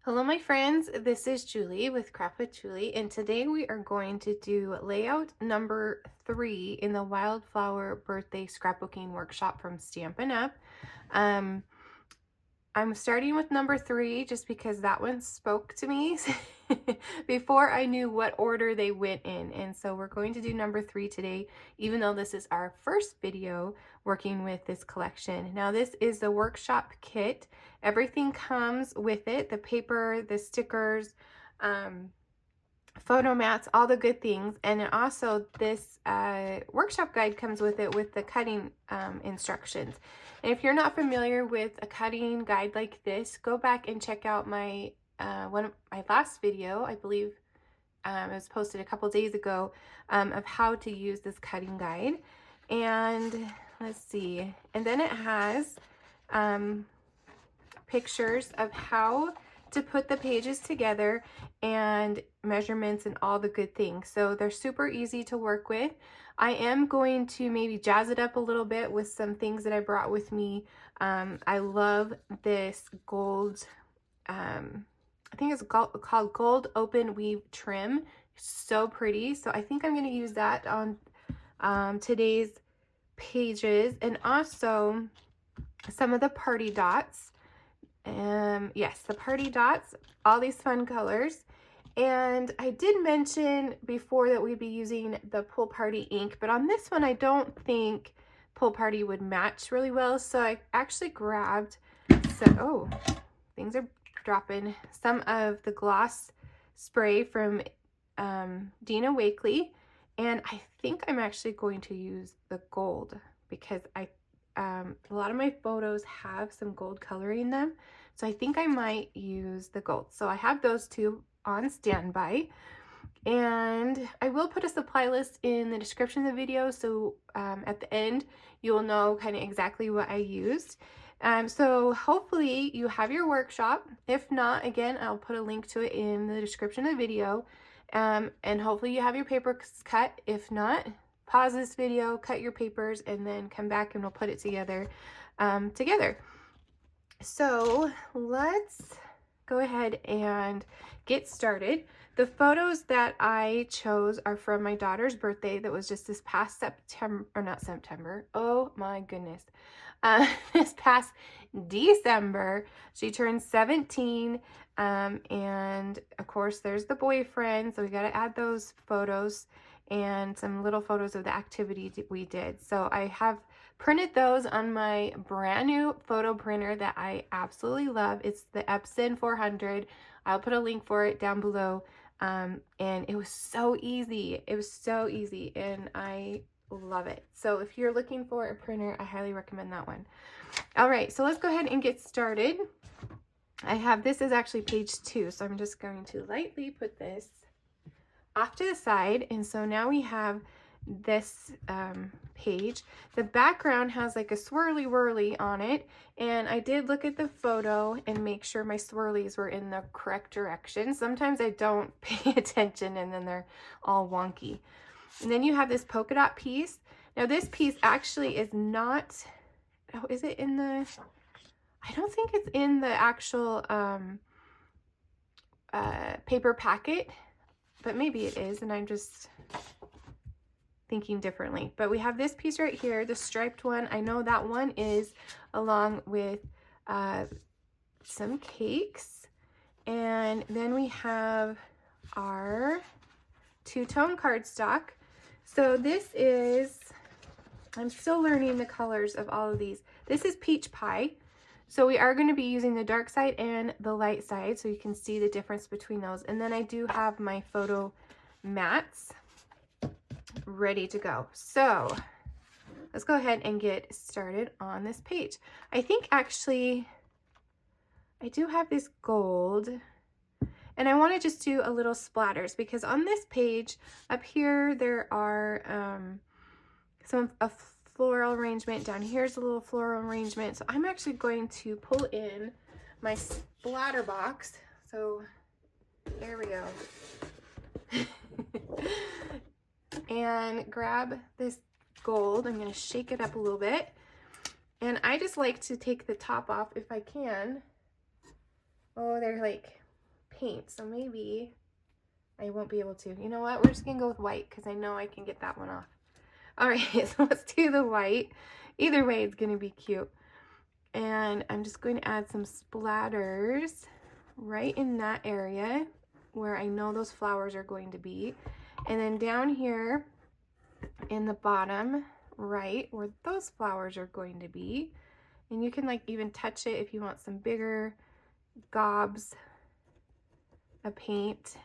Hello my friends, this is Julie with Craft with Julie, and today we are going to do layout number 3 in the Wildflower birthday scrapbooking workshop from Stampin' Up. I'm starting with number 3 just because that one spoke to me before I knew what order they went in, and so we're going to do number 3 today, even though this is our first video working with this collection. Now this is the workshop kit. Everything comes with it, the paper, the stickers, photo mats, all the good things, and also this workshop guide comes with it with the cutting instructions. And if you're not familiar with a cutting guide like this, go back and check out my one of my last video. I believe it was posted a couple days ago of how to use this cutting guide. And let's see, and then it has pictures of how to put the pages together and measurements and all the good things. So they're super easy to work with. I am going to maybe jazz it up a little bit with some things that I brought with me. I love this gold, I think it's called Gold Open Weave Trim. So pretty. So I think I'm going to use that on today's pages, and also some of the party dots. Yes, the party dots, all these fun colors. And I did mention before that we'd be using the Pool Party ink, but on this one I don't think Pool Party would match really well, so I actually grabbed things are dropping, some of the gloss spray from Dina Wakley, and I think I'm actually going to use the gold because a lot of my photos have some gold coloring in them, so I think I might use the gold. So I have those two on standby, and I will put a supply list in the description of the video, so at the end you will know kind of exactly what I used. So hopefully you have your workshop. If not, again, I'll put a link to it in the description of the video, and hopefully you have your papers cut. If not, pause this video, cut your papers, and then come back and we'll put it together. So let's go ahead and get started. The photos that I chose are from my daughter's birthday that was just this past September, or not September, oh my goodness, this past December. She turned 17, and of course there's the boyfriend, so we got to add those photos and some little photos of the activity we did. So I have printed those on my brand new photo printer that I absolutely love. It's the Epson 400. I'll put a link for it down below. And it was so easy. It was so easy, and I love it. So if you're looking for a printer, I highly recommend that one. All right, so let's go ahead and get started. This is actually page 2, so I'm just going to lightly put this off to the side. And so now we have this page. The background has like a swirly whirly on it, and I did look at the photo and make sure my swirlies were in the correct direction. Sometimes I don't pay attention and then they're all wonky. And then you have this polka dot piece. Now this piece actually is not, oh, is it in the, I don't think it's in the actual paper packet, but maybe it is, and I'm just thinking differently. But we have this piece right here, the striped one. I know that one is along with some cakes. And then we have our two-tone cardstock. So this is, I'm still learning the colors of all of these. This is Peach Pie. So we are going to be using the dark side and the light side, so you can see the difference between those. And then I do have my photo mats ready to go. So let's go ahead and get started on this page. I think actually I do have this gold, and I want to just do a little splatters because on this page up here there are a floral arrangement. Down here's a little floral arrangement. So I'm actually going to pull in my splatter box. So there we go. And grab this gold. I'm going to shake it up a little bit. And I just like to take the top off if I can. Oh, they're like paint, so maybe I won't be able to. You know what? We're just going to go with white because I know I can get that one off. All right, so let's do the white. Either way, it's going to be cute. And I'm just going to add some splatters right in that area where I know those flowers are going to be. And then down here in the bottom right where those flowers are going to be. And you can like even touch it if you want some bigger gobs of paint.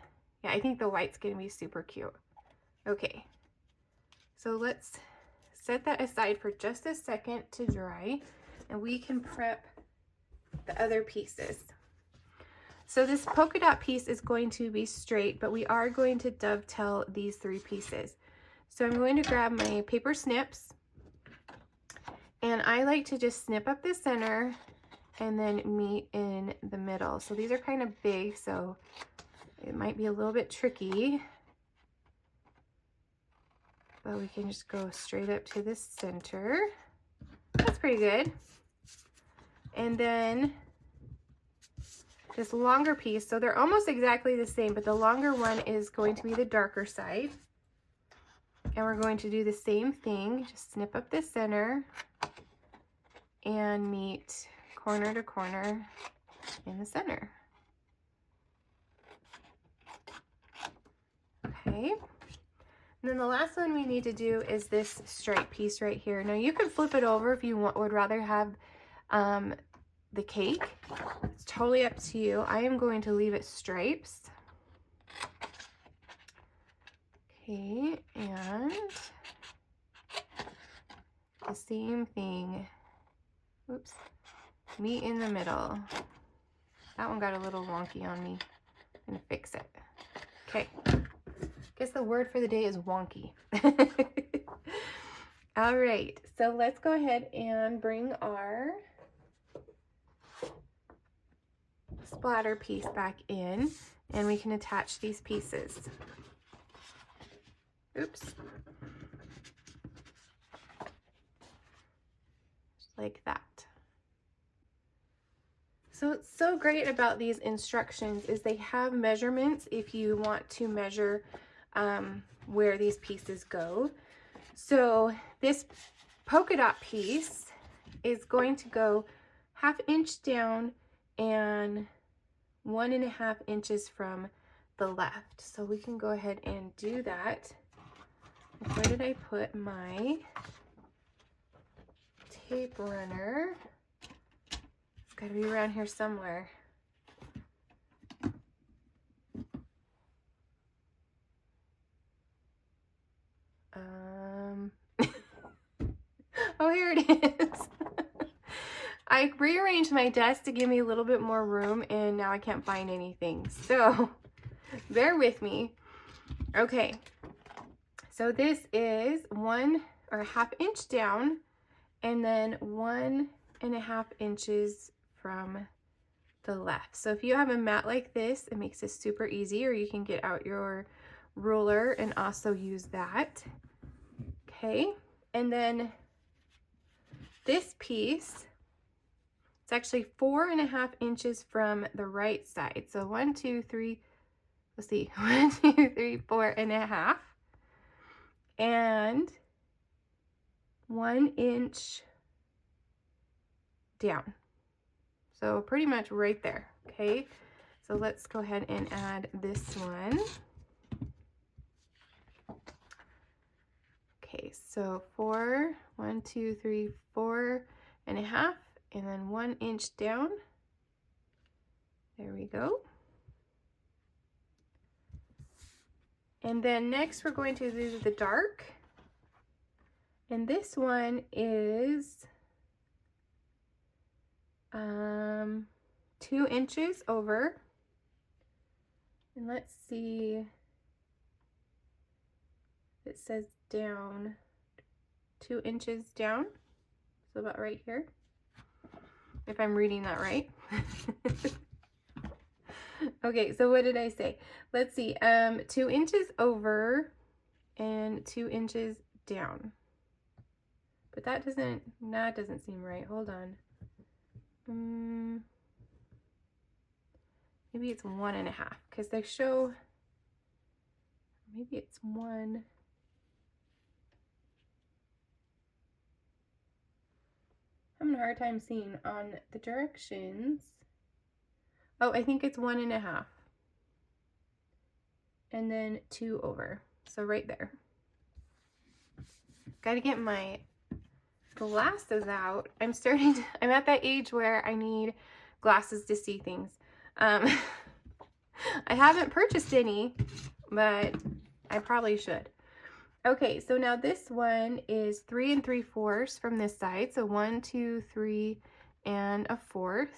Yeah, I think the white's going to be super cute. Okay, so let's set that aside for just a second to dry, and we can prep the other pieces. So this polka dot piece is going to be straight, but we are going to dovetail these 3 pieces. So I'm going to grab my paper snips, and I like to just snip up the center and then meet in the middle. So these are kind of big, so it might be a little bit tricky, but we can just go straight up to the center. That's pretty good. And then this longer piece, so they're almost exactly the same, but the longer one is going to be the darker side. And we're going to do the same thing, just snip up the center and meet corner to corner in the center. Okay, and then the last one we need to do is this stripe piece right here. Now you can flip it over if you would rather have the cake. It's totally up to you. I am going to leave it stripes. Okay, and the same thing. Oops, meet in the middle. That one got a little wonky on me. I'm gonna fix it. Okay. Guess the word for the day is wonky. All right, so let's go ahead and bring our splatter piece back in, and we can attach these pieces. Oops. Just like that. So what's so great about these instructions is they have measurements if you want to measure where these pieces go. So this polka dot piece is going to go 1/2 inch down and 1.5 inches from the left. So we can go ahead and do that. Where did I put my tape runner? It's got to be around here somewhere. Oh, here it is. I rearranged my desk to give me a little bit more room, and now I can't find anything. So bear with me. Okay. So this is 1.5 inch down and then 1.5 inches from the left. So if you have a mat like this, it makes it super easy, or you can get out your ruler and also use that. Okay, and then this piece, it's actually 4.5 inches from the right side. So 1, 2, 3, let's see, 1, 2, 3, 4.5. And 1 inch down. So pretty much right there. Okay, so let's go ahead and add this one. Okay, so 1, 2, 3, 4.5, and then 1 inch down. There we go. And then next we're going to do the dark. And this one is 2 inches over. And let's see, it says down 2 inches down. So about right here, if I'm reading that right. Okay, so what did I say? Let's see, 2 inches over and 2 inches down. But that doesn't seem right. Hold on. maybe it's 1.5 because they show, maybe it's 1. I'm having a hard time seeing on the directions. Oh, I think it's 1.5. And then 2 over. So right there. Got to get my glasses out. I'm at that age where I need glasses to see things. I haven't purchased any, but I probably should. Okay, so now this one is 3 3/4 from this side. So 1, 2, 3, and a 1/4.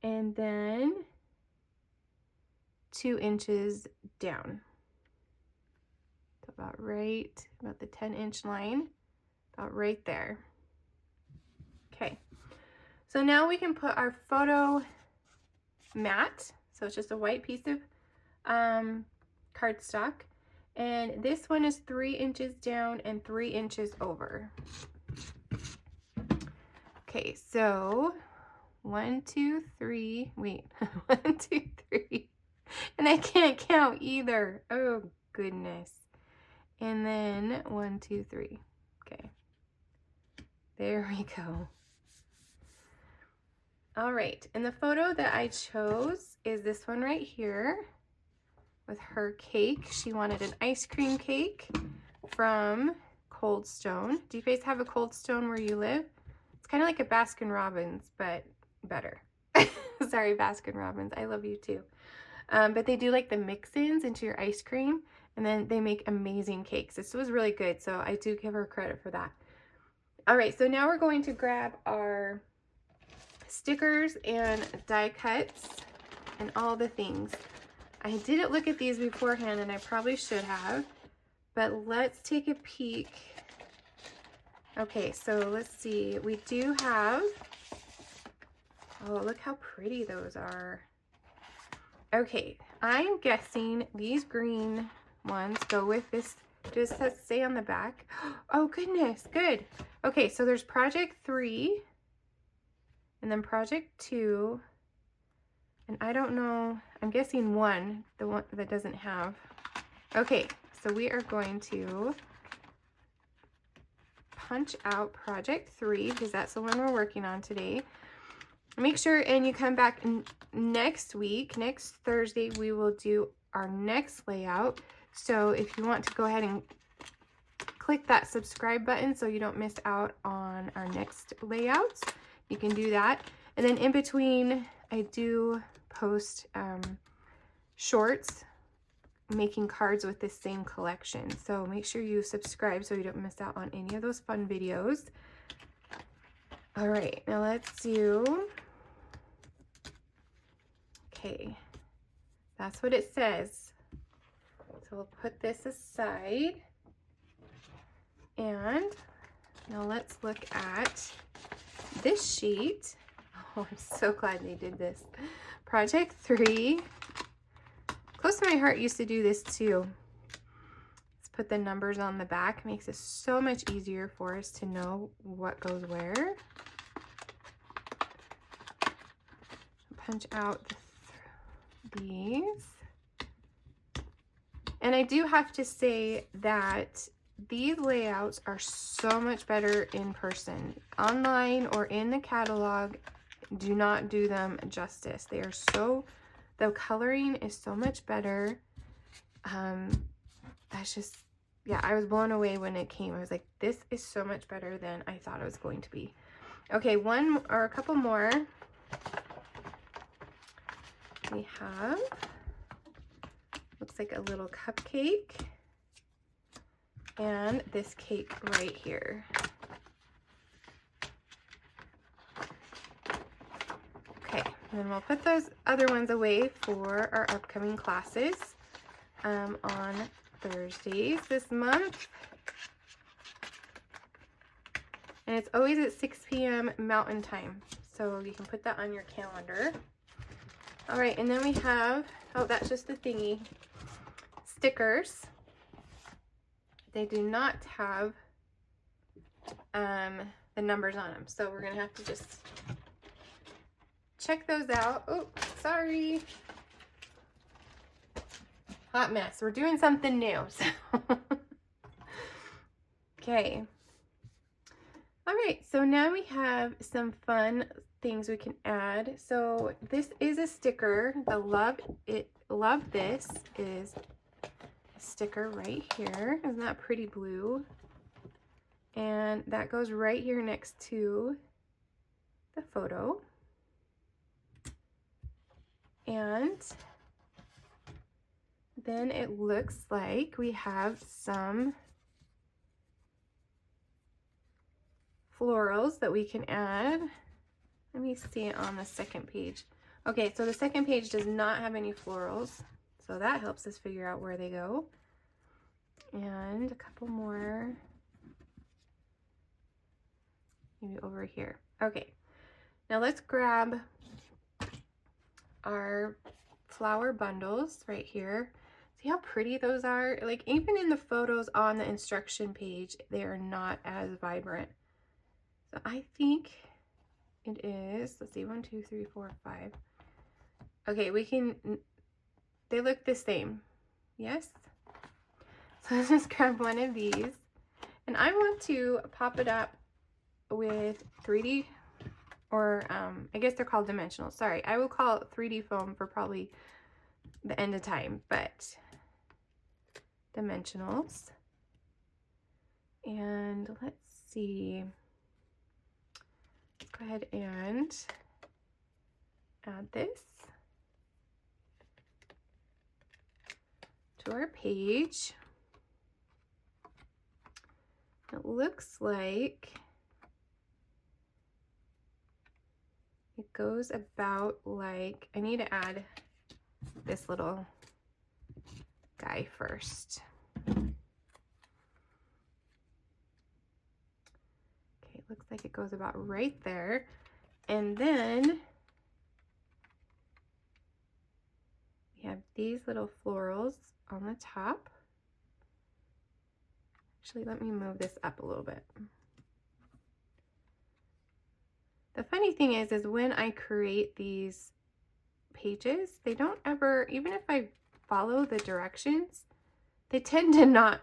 And then 2 inches down. So about the 10-inch line, about right there. Okay, so now we can put our photo mat. So it's just a white piece of cardstock. And this one is 3 inches down and 3 inches over. Okay, so 1, 2, 3, wait, 1, 2, 3. And I can't count either. Oh, goodness. And then 1, 2, 3. Okay. There we go. All right. And the photo that I chose is this one right here with her cake. She wanted an ice cream cake from Cold Stone. Do you guys have a Cold Stone where you live? It's kind of like a Baskin Robbins, but better. Sorry, Baskin Robbins. I love you too. But they do like the mix-ins into your ice cream, and then they make amazing cakes. This was really good, so I do give her credit for that. All right, so now we're going to grab our stickers and die cuts and all the things. I didn't look at these beforehand, and I probably should have, but let's take a peek. Okay, so let's see. We do have, oh, look how pretty those are. Okay, I'm guessing these green ones go with this. Does that say on the back? Oh, goodness, good. Okay, so there's Project 3, and then Project 2, and I don't know, I'm guessing 1, the one that doesn't have. Okay, so we are going to punch out Project 3 because that's the one we're working on today. Make sure and you come back next week, next Thursday, we will do our next layout. So if you want to go ahead and click that subscribe button so you don't miss out on our next layouts, you can do that. And then in between, I do post shorts making cards with this same collection. So make sure you subscribe so you don't miss out on any of those fun videos. All right, now let's do, okay, that's what it says. So we'll put this aside. And now let's look at this sheet. Oh, I'm so glad they did this. Project 3. Close to my heart used to do this too. Let's put the numbers on the back. Makes it so much easier for us to know what goes where. Punch out these. And I do have to say that these layouts are so much better in person. Online or in the catalog, do not do them justice. They are so, the coloring is so much better. That's just, yeah, I was blown away when it came. I was like, this is so much better than I thought it was going to be. Okay, one or a couple more. We have, looks like a little cupcake. And this cake right here. Okay, and then we'll put those other ones away for our upcoming classes on Thursdays this month. And it's always at 6 p.m. Mountain Time, so you can put that on your calendar. All right, and then we have, oh, that's just the thingy, stickers. They do not have the numbers on them, so we're gonna have to just check those out. Oh, sorry. sorry. Hot mess. We're doing something new. So. Okay. All right, so now we have some fun things we can add. So this is a sticker. The Love This is a sticker right here. Isn't that pretty blue? And that goes right here next to the photo. And then it looks like we have some florals that we can add. Let me see it on the second page. Okay, so the second page does not have any florals, so that helps us figure out where they go. And a couple more, maybe over here. Okay, now let's grab our flower bundles right here. See how pretty those are? Like, even in the photos on the instruction page, they are not as vibrant. So I think it is, let's see, 1, 2, 3, 4, 5. Okay, they look the same. Yes? So let's just grab one of these. And I want to pop it up with 3D, or I guess they're called dimensionals. Sorry, I will call it 3D foam for probably the end of time, but dimensionals. And let's see. Let's go ahead and add this to our page. It looks like it goes about like, I need to add this little guy first. Okay, it looks like it goes about right there. And then we have these little florals on the top. Actually, let me move this up a little bit. The funny thing is when I create these pages, they don't ever, even if I follow the directions, they tend to not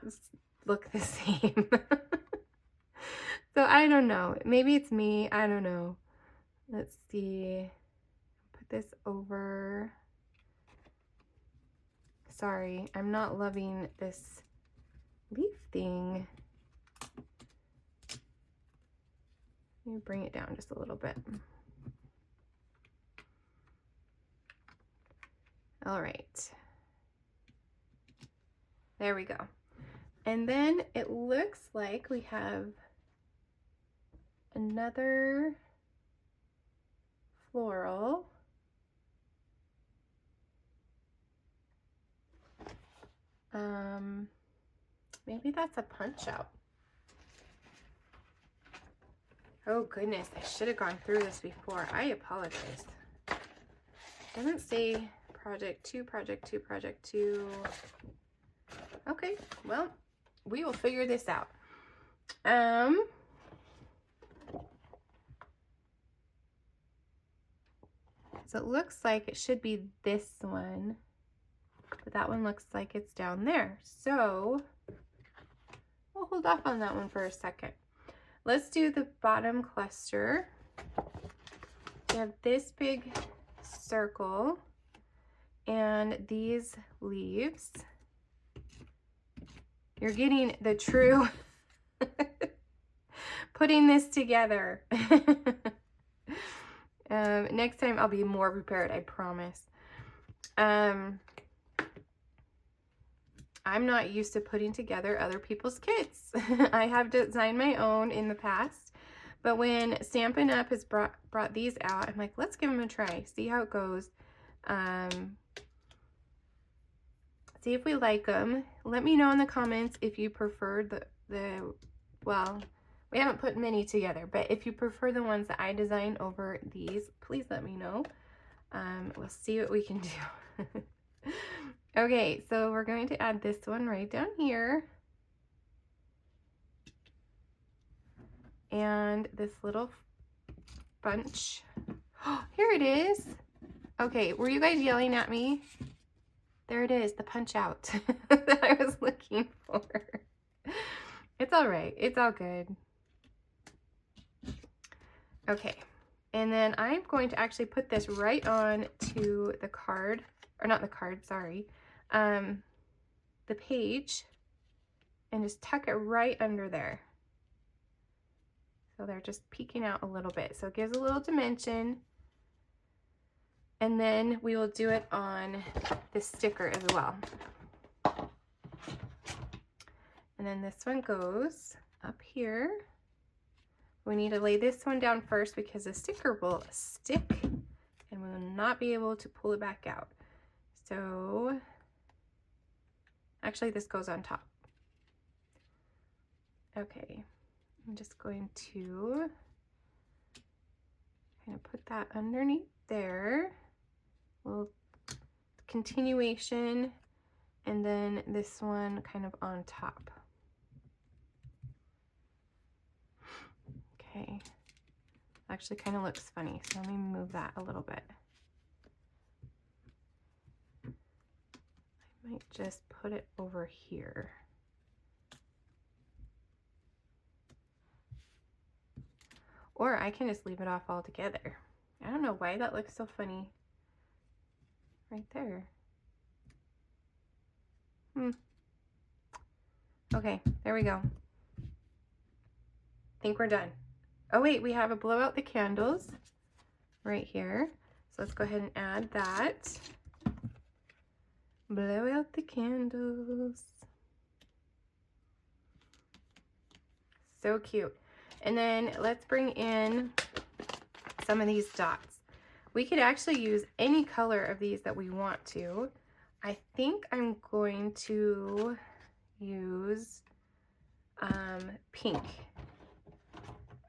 look the same. So I don't know. Maybe it's me. I don't know. Let's see. Put this over. Sorry, I'm not loving this leaf thing. Let me bring it down just a little bit. All right. There we go. And then it looks like we have another floral. Maybe that's a punch out. Oh goodness, I should have gone through this before. I apologize. It doesn't say project 2, project 2, project 2. Okay, well, we will figure this out. So it looks like it should be this one, but that one looks like it's down there. So we'll hold off on that one for a second. Let's do the bottom cluster. We have this big circle and these leaves. You're getting the true putting this together. Next time I'll be more prepared, I promise. I'm not used to putting together other people's kits. I have designed my own in the past, but when Stampin' Up! Has brought these out, I'm like, let's give them a try, see how it goes. See if we like them. Let me know in the comments if you prefer well, we haven't put many together, but if you prefer the ones that I designed over these, please let me know. We'll see what we can do. Okay, so we're going to add this one right down here. And this little bunch. Oh, here it is. Okay, were you guys yelling at me? There it is, the punch out that I was looking for. It's all right, it's all good. Okay, and then I'm going to actually put this right on to the card, or not the card, sorry, the page, and just tuck it right under there. So they're just peeking out a little bit. So it gives a little dimension. And then we will do it on the sticker as well. And then this one goes up here. We need to lay this one down first because the sticker will stick and we will not be able to pull it back out. So actually this goes on top. Okay, I'm just going to kind of put that underneath there. Little continuation, and then this one kind of on top. Okay, actually kind of looks funny, so let me move that a little bit. I might just put it over here. Or I can just leave it off altogether. I don't know why that looks so funny right there. Okay, there we go. I think we're done. Oh wait, we have a blow out the candles right here. So let's go ahead and add that. Blow out the candles. So cute. And then let's bring in some of these dots. We could actually use any color of these that we want to. I think I'm going to use pink.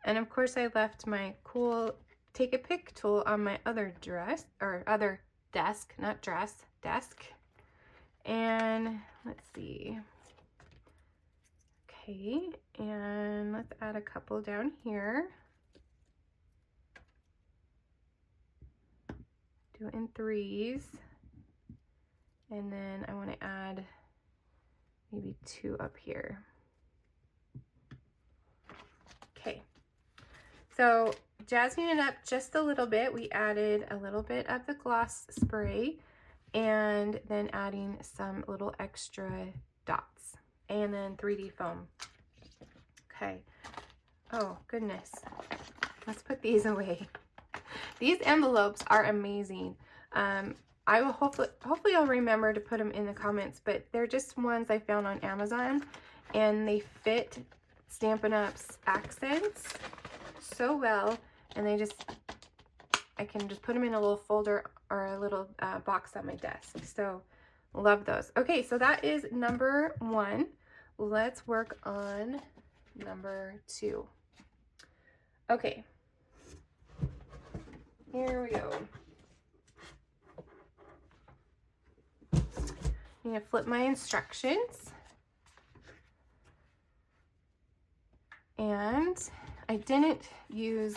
And of course I left my cool take a pic tool on my other dress, or other desk, not dress, desk. And let's see. Okay, and let's add a couple down here. Do it in threes. And then I want to add maybe 2 up here. Okay, so jazzing it up just a little bit, we added a little bit of the gloss spray and then adding some little extra dots and then 3D foam. Okay, oh goodness, let's put these away. These envelopes are amazing. I will hopefully I'll remember to put them in the comments, but they're just ones I found on Amazon and they fit Stampin' Up's accents so well, and they just, I can just put them in a little folder or a little box on my desk. So love those. Okay, so that is number 1. Let's work on number 2. Okay, here we go. I'm going to flip my instructions. And I didn't use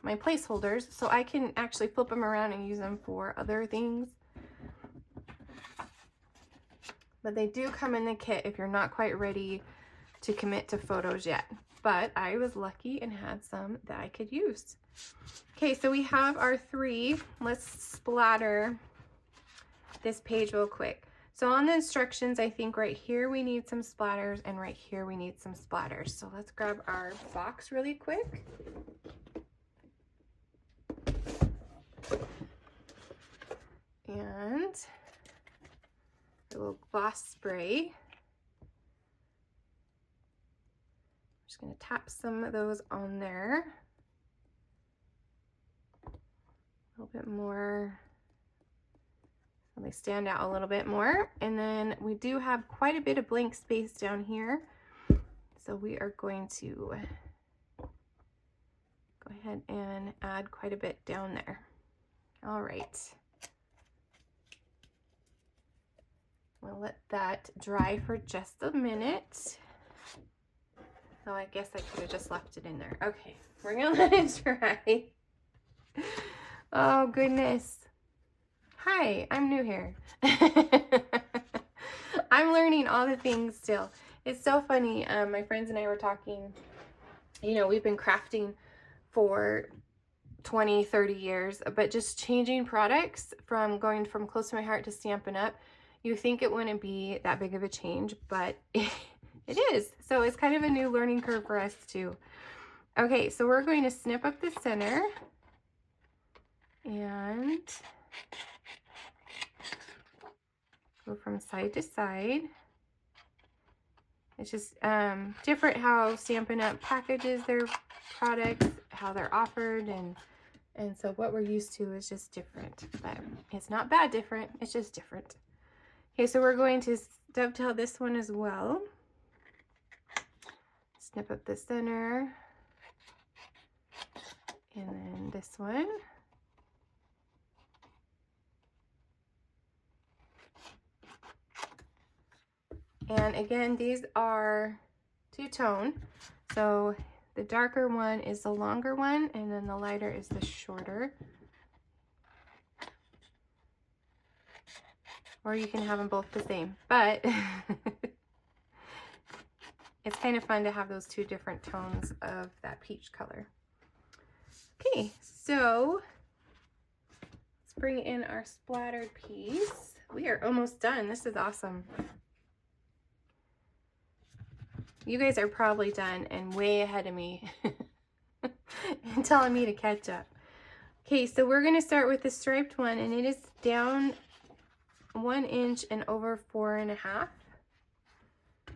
my placeholders, so I can actually flip them around and use them for other things. But they do come in the kit if you're not quite ready to commit to photos yet. But I was lucky and had some that I could use. Okay, so we have our 3. Let's splatter this page real quick. So on the instructions, I think right here we need some splatters and right here we need some splatters. So let's grab our box really quick. And a little gloss spray. I'm just going to tap some of those on there. A little bit more. So they stand out a little bit more. And then we do have quite a bit of blank space down here. So we are going to go ahead and add quite a bit down there. All right. We'll let that dry for just a minute. So I guess I could have just left it in there. Okay, we're gonna let it dry. Oh, goodness. Hi, I'm new here. I'm learning all the things still. It's so funny. My friends and I were talking, you know, we've been crafting for 20, 30 years, but just changing products from going from Close to My Heart to Stampin' Up, you think it wouldn't be that big of a change, but it is. So it's kind of a new learning curve for us too. Okay, so we're going to snip up the center and go from side to side. It's just different how Stampin' Up packages their products, how they're offered, and so what we're used to is just different. But it's not bad different, it's just different. Okay, so we're going to dovetail this one as well. Snip up the center. And then this one. And again, these are two-tone. So the darker one is the longer one, and then the lighter is the shorter. Or you can have them both the same, but it's kind of fun to have those two different tones of that peach color. Okay, so let's bring in our splattered piece. We are almost done. This is awesome. You guys are probably done and way ahead of me and telling me to catch up. Okay, so we're going to start with the striped one, and it is down 1 inch and over 4.5.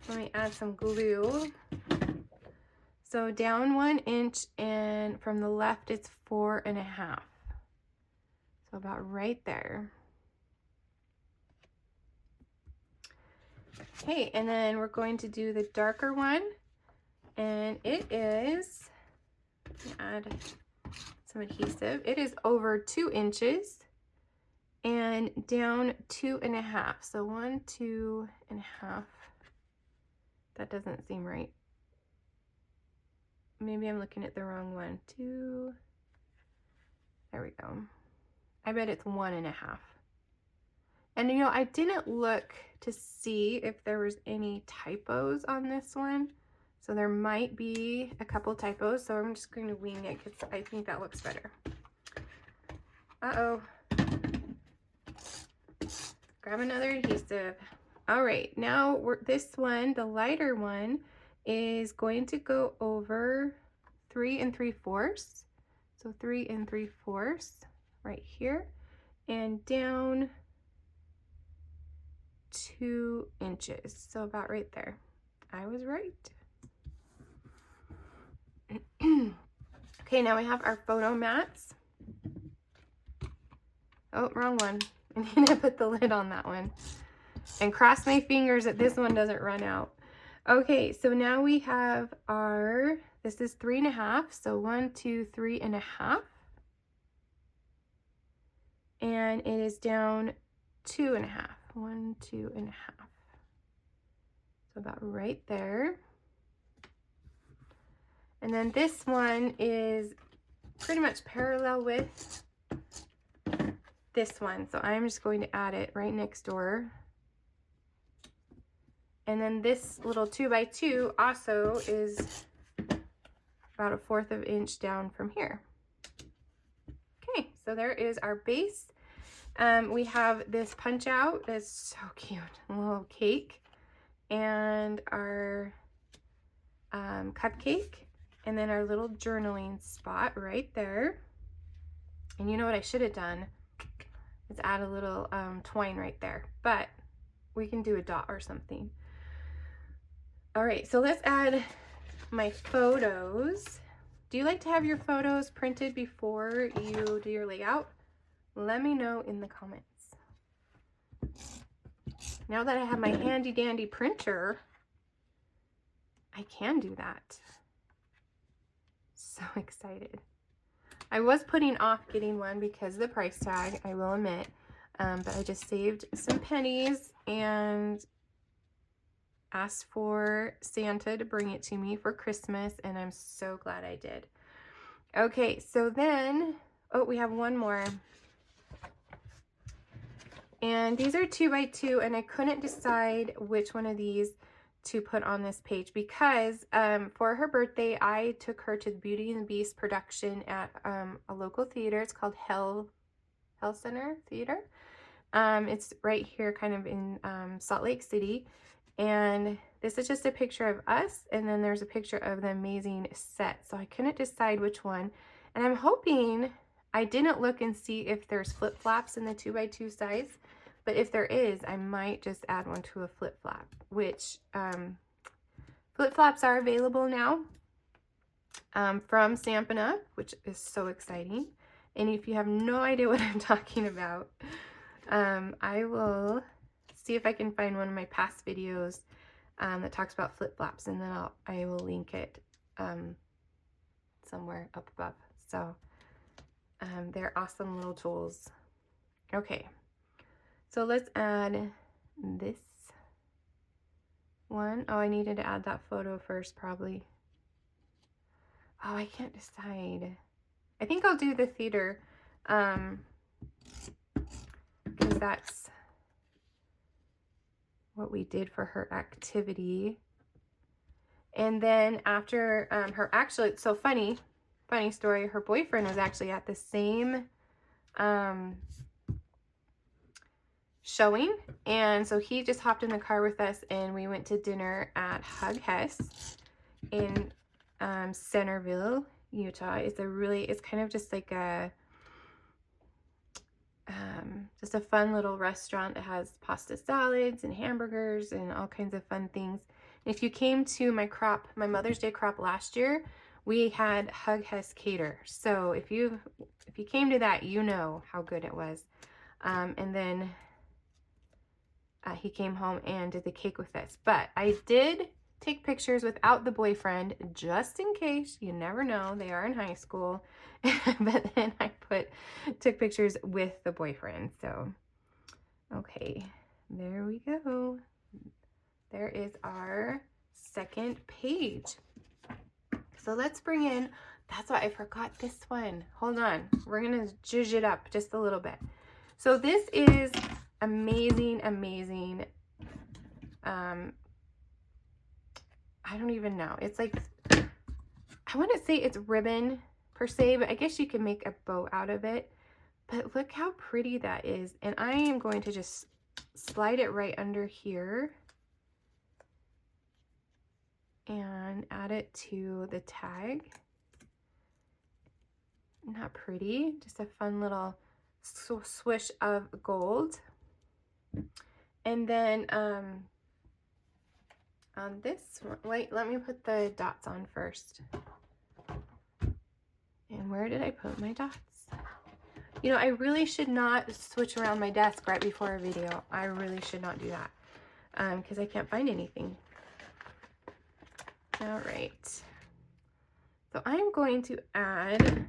Let me add some glue. So down 1 inch, and from the left it's 4.5. So about right there. Okay, and then we're going to do the darker one, and it is, add some adhesive. It is over 2 inches and down 2.5. So 1, 2.5. That doesn't seem right. Maybe I'm looking at the wrong one. 2. There we go. I bet it's 1.5. And you know, I didn't look to see if there was any typos on this one. So there might be a couple typos. So I'm just going to wing it because I think that looks better. Uh-oh. Grab another adhesive. All right, now this one, the lighter one, is going to go over 3 3/4. So 3 3/4 right here, and down 2 inches. So about right there. I was right. Okay, now we have our photo mats. Oh, wrong one. I need to put the lid on that one. And cross my fingers that this one doesn't run out. Okay, so now we have our, this is 3.5, so 1, 2, 3.5. And it is down 2.5. 1, 2.5. So about right there. And then this one is pretty much parallel with this one. So I'm just going to add it right next door. And then this little 2x2 also is about 1/4 inch down from here. Okay, so there is our base. We have this punch out that's so cute, a little cake, and our cupcake, and then our little journaling spot right there. And you know what I should have done is add a little twine right there, but we can do a dot or something. All right, so let's add my photos. Do you like to have your photos printed before you do your layout? Let me know in the comments. Now that I have my handy dandy printer, I can do that. So excited. I was putting off getting one because of the price tag, I will admit, but I just saved some pennies and asked for Santa to bring it to me for Christmas, and I'm so glad I did. Okay, so then Oh, we have one more. And these are 2x2, and I couldn't decide which one of these to put on this page because for her birthday, I took her to the Beauty and the Beast production at a local theater. It's called Hell Center Theater. It's right here kind of in Salt Lake City. And this is just a picture of us, and then there's a picture of the amazing set. So I couldn't decide which one. And I'm hoping, I didn't look and see if there's flip-flops in the 2x2 size, but if there is, I might just add one to a flip-flop, which flip-flops are available now from Stampin Up, which is so exciting. And if you have no idea what I'm talking about, I will see if I can find one of my past videos that talks about flip-flops, and then I will link it somewhere up above. So they're awesome little tools. Okay, so let's add this one. Oh, I needed to add that photo first, probably. Oh, I can't decide. I think I'll do the theater because that's what we did for her activity. And then after her, actually, it's so funny story, her boyfriend was actually at the same showing, and so he just hopped in the car with us and we went to dinner at Hug Hess in Centerville, Utah. It's kind of just like a just a fun little restaurant. It has pasta salads and hamburgers and all kinds of fun things. And if you came to my Mother's Day crop last year, we had Hug Hess cater. So if you came to that, you know how good it was. And then he came home and did the cake with us. But I did take pictures without the boyfriend, just in case. You never know, they are in high school. But then I took pictures with the boyfriend. So okay, there we go. There is our second page. So let's bring in, that's why I forgot this one. Hold on, we're gonna zhuzh it up just a little bit. So this is amazing. I don't even know. It's like, I wouldn't say it's ribbon per se, but I guess you can make a bow out of it. But look how pretty that is. And I am going to just slide it right under here and add it to the tag. Isn't that pretty? Just a fun little swish of gold. And then on this one, wait, let me put the dots on first. And where did I put my dots? You know, I really should not switch around my desk right before a video. I really should not do that because I can't find anything. All right. So I'm going to add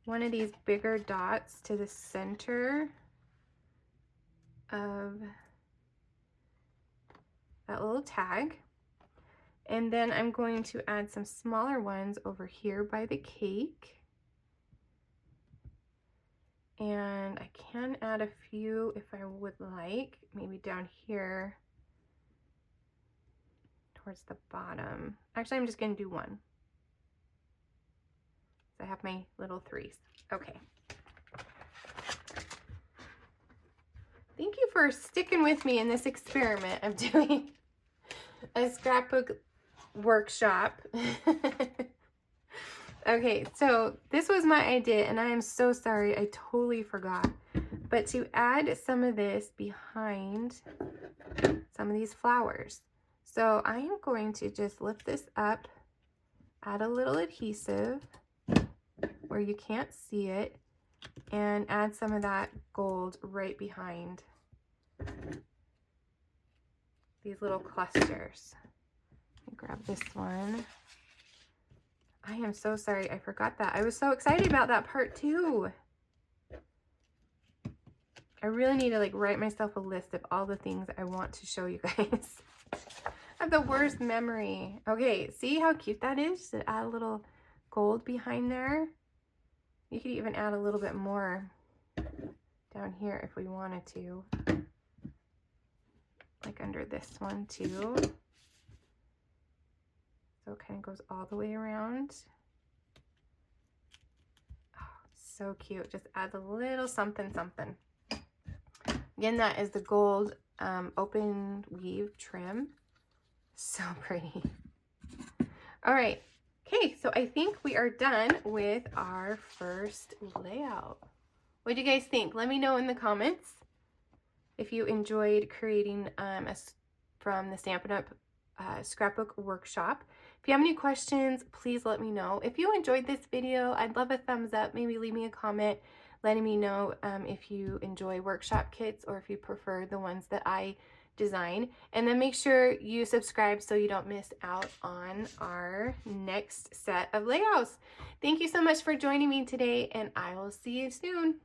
one of these bigger dots to the center of that little tag. And then I'm going to add some smaller ones over here by the cake. And I can add a few if I would like, maybe down here towards the bottom. Actually, I'm just going to do one. So I have my little threes. Okay. Thank you for sticking with me in this experiment of doing a scrapbook workshop. Okay, so this was my idea, and I am so sorry, I totally forgot. But to add some of this behind some of these flowers. So I am going to just lift this up, add a little adhesive where you can't see it, and add some of that gold right behind these little clusters. Let me grab this one. I am so sorry, I forgot that. I was so excited about that part too. I really need to like write myself a list of all the things I want to show you guys. I have the worst memory. Okay, see how cute that is? Just add a little gold behind there. You could even add a little bit more down here if we wanted to, like under this one too. So it kind of goes all the way around. Oh, so cute. Just adds a little something something. Again, that is the gold open weave trim. So pretty. All right. Okay, so I think we are done with our first layout. What do you guys think? Let me know in the comments if you enjoyed creating from the Stampin' Up! Scrapbook workshop. If you have any questions, please let me know. If you enjoyed this video, I'd love a thumbs up. Maybe leave me a comment letting me know if you enjoy workshop kits or if you prefer the ones that I design. And then make sure you subscribe so you don't miss out on our next set of layouts. Thank you so much for joining me today, and I will see you soon.